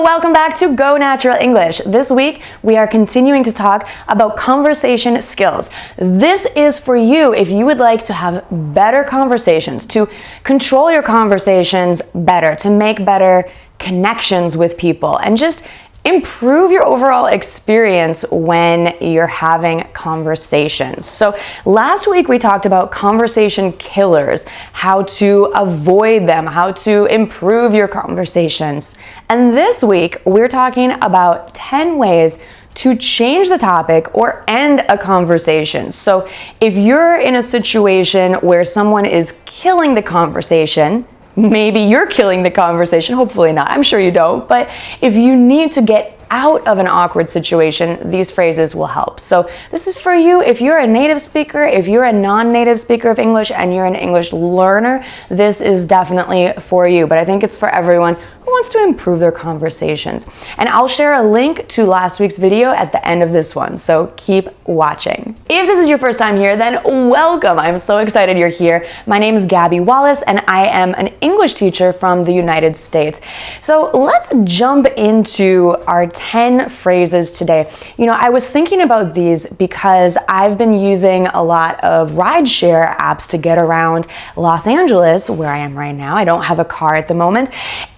Hello, welcome back to Go Natural English. This week, we are continuing to talk about conversation skills. This is for you if you would like to have better conversations, to control your conversations better, to make better connections with people, and just improve your overall experience when you're having conversations. So last week we talked about conversation killers, how to avoid them, how to improve your conversations. And this week we're talking about 10 ways to change the topic or end a conversation. So if you're in a situation where someone is killing the conversation, maybe you're killing the conversation, hopefully not, I'm sure you don't, but if you need to get out of an awkward situation, these phrases will help. So this is for you if you're a native speaker, if you're a non-native speaker of English and you're an English learner, this is definitely for you, but I think it's for everyone who wants to improve their conversations. And I'll share a link to last week's video at the end of this one, so keep watching. If this is your first time here, then welcome. I'm so excited you're here. My name is Gabby Wallace and I am an English teacher from the United States. So let's jump into our 10 phrases today. You know, I was thinking about these because I've been using a lot of rideshare apps to get around Los Angeles, where I am right now. I don't have a car at the moment.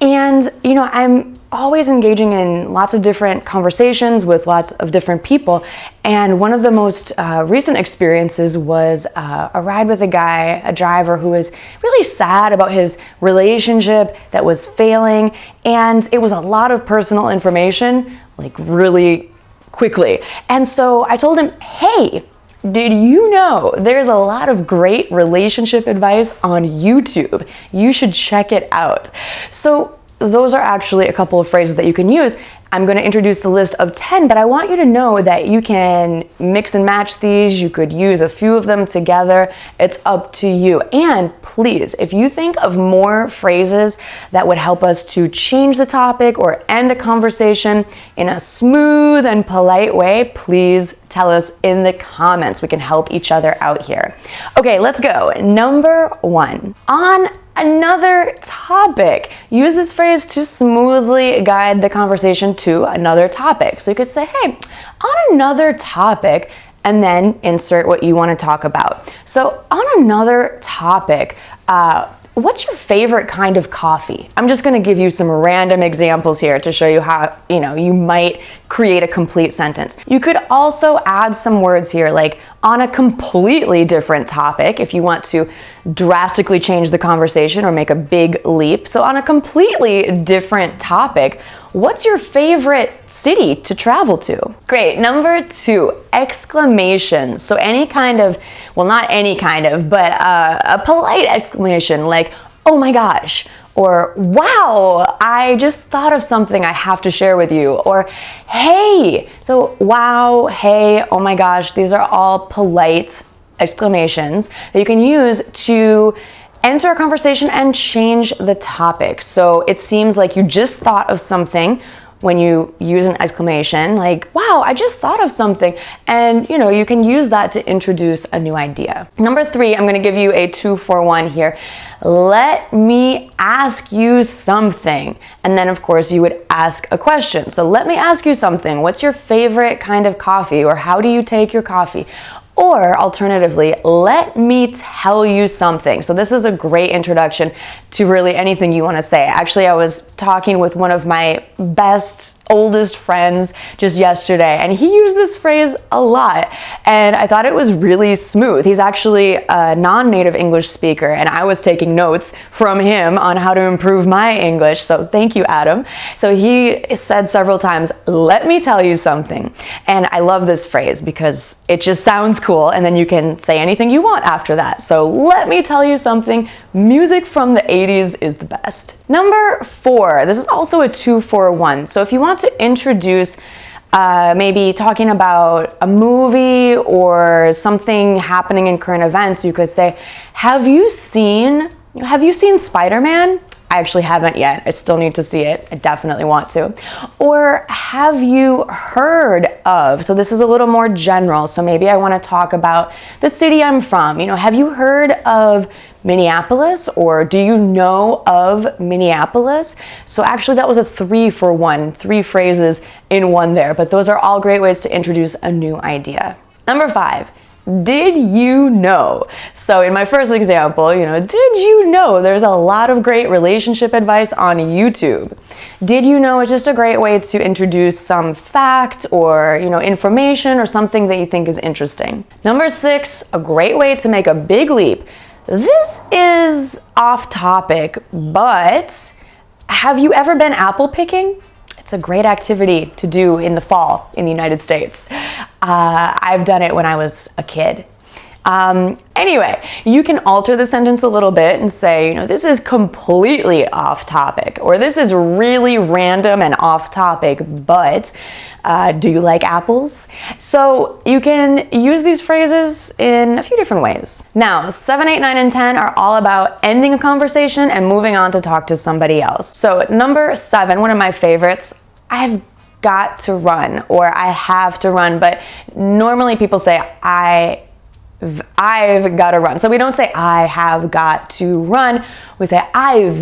And you know, I'm always engaging in lots of different conversations with lots of different people. And one of the most recent experiences was a ride with a driver who was really sad about his relationship that was failing. And it was a lot of personal information, like really quickly. And so I told him, hey, did you know there's a lot of great relationship advice on YouTube? You should check it out. So those are actually a couple of phrases that you can use. I'm going to introduce the list of 10, but I want you to know that you can mix and match these. You could use a few of them together. It's up to you. And please, if you think of more phrases that would help us to change the topic or end a conversation in a smooth and polite way, please tell us in the comments. We can help each other out here. Okay, let's go. Number 1. On another topic. Use this phrase to smoothly guide the conversation to another topic. So you could say, hey, on another topic, and then insert what you want to talk about. So on another topic, what's your favorite kind of coffee? I'm just going to give you some random examples here to show you how, you might create a complete sentence. You could also add some words here, like on a completely different topic, if you want to drastically change the conversation or make a big leap. So on a completely different topic, what's your favorite city to travel to? Great. Number 2, exclamations. So any kind of, well, not any kind of, but a polite exclamation like, oh my gosh, or wow, I just thought of something I have to share with you, or hey. So wow, hey, oh my gosh, these are all polite exclamations that you can use to enter a conversation and change the topic. So it seems like you just thought of something when you use an exclamation, like, wow, I just thought of something. And you can use that to introduce a new idea. Number 3, I'm gonna give you a 2-for-1 here. Let me ask you something. And then of course you would ask a question. So let me ask you something. What's your favorite kind of coffee? Or how do you take your coffee? Or alternatively, let me tell you something. So this is a great introduction to really anything you want to say. Actually, I was talking with one of my best, oldest friends just yesterday, and he used this phrase a lot, and I thought it was really smooth. He's actually a non-native English speaker, and I was taking notes from him on how to improve my English, so thank you, Adam. So he said several times, let me tell you something. And I love this phrase because it just sounds cool, and then you can say anything you want after that. So let me tell you something. Music from the 80s is the best. Number 4, this is also a 2-for-1. So if you want to introduce maybe talking about a movie or something happening in current events, you could say, have you seen Spider-Man? I actually haven't yet. I still need to see it. I definitely want to. Or have you heard of? So this is a little more general. So maybe I want to talk about the city I'm from. You know, have you heard of Minneapolis, or do you know of Minneapolis? So actually that was a 3-for-1, 3 phrases in one there, but those are all great ways to introduce a new idea. Number 5, did you know? So in my first example, you know, did you know there's a lot of great relationship advice on YouTube? Did you know is just a great way to introduce some fact or, you know, information or something that you think is interesting. Number 6, a great way to make a big leap. This is off topic, but have you ever been apple picking? It's a great activity to do in the fall in the United States. I've done it when I was a kid. Anyway, you can alter the sentence a little bit and say, you know, this is completely off topic, or this is really random and off topic, but do you like apples? So you can use these phrases in a few different ways. Now, 7, 8, 9, and 10 are all about ending a conversation and moving on to talk to somebody else. So number 7, one of my favorites, I've got to run, or I have to run, but normally people say I've got to run. So we don't say I have got to run. We say I've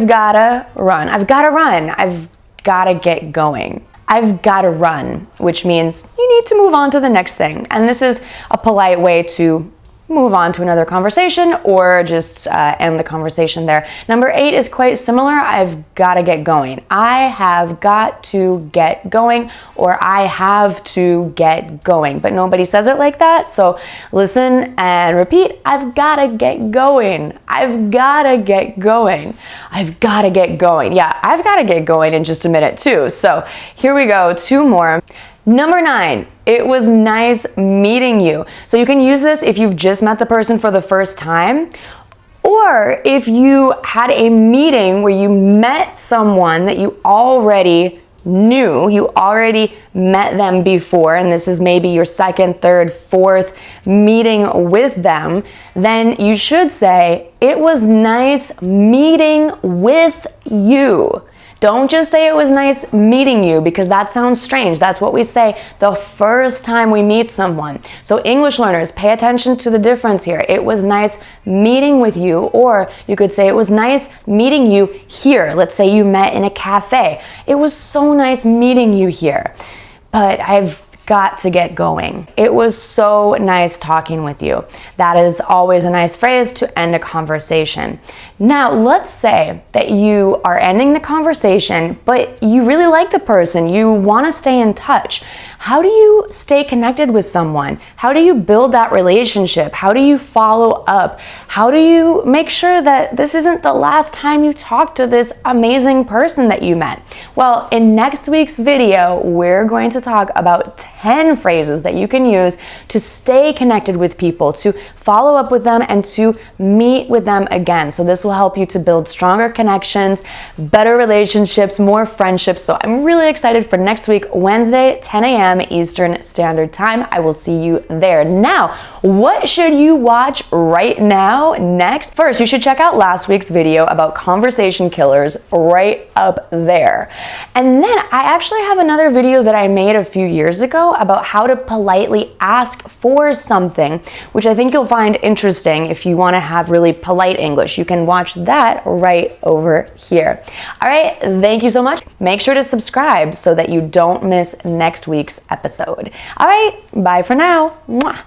got to run. I've got to run. I've got to get going. I've got to run, which means you need to move on to the next thing. And this is a polite way to move on to another conversation or just end the conversation there. Number 8 is quite similar. I've got to get going. I have got to get going, or I have to get going, but nobody says it like that. So listen and repeat. I've got to get going. I've got to get going. I've got to get going. Yeah, I've got to get going in just a minute too. So here we go. 2 more. Number 9, it was nice meeting you. So you can use this if you've just met the person for the first time, or if you had a meeting where you met someone that you already knew, you already met them before, and this is maybe your 2nd, 3rd, 4th meeting with them, then you should say, it was nice meeting with you. Don't just say it was nice meeting you, because that sounds strange. That's what we say the first time we meet someone. So English learners, pay attention to the difference here. It was nice meeting with you, or you could say it was nice meeting you here. Let's say you met in a cafe. It was so nice meeting you here, but I've got to get going. It was so nice talking with you. That is always a nice phrase to end a conversation. Now, let's say that you are ending the conversation, but you really like the person. You want to stay in touch. How do you stay connected with someone? How do you build that relationship? How do you follow up? How do you make sure that this isn't the last time you talk to this amazing person that you met? Well, in next week's video, we're going to talk about 10 phrases that you can use to stay connected with people, to follow up with them, and to meet with them again. So this will help you to build stronger connections, better relationships, more friendships. So I'm really excited for next week, Wednesday, 10 a.m. Eastern Standard Time. I will see you there. Now, what should you watch right now next? First, you should check out last week's video about conversation killers right up there. And then I actually have another video that I made a few years ago about how to politely ask for something, which I think you'll find interesting if you want to have really polite English. You can watch that right over here. All right, thank you so much. Make sure to subscribe so that you don't miss next week's episode. All right, bye for now. Mwah.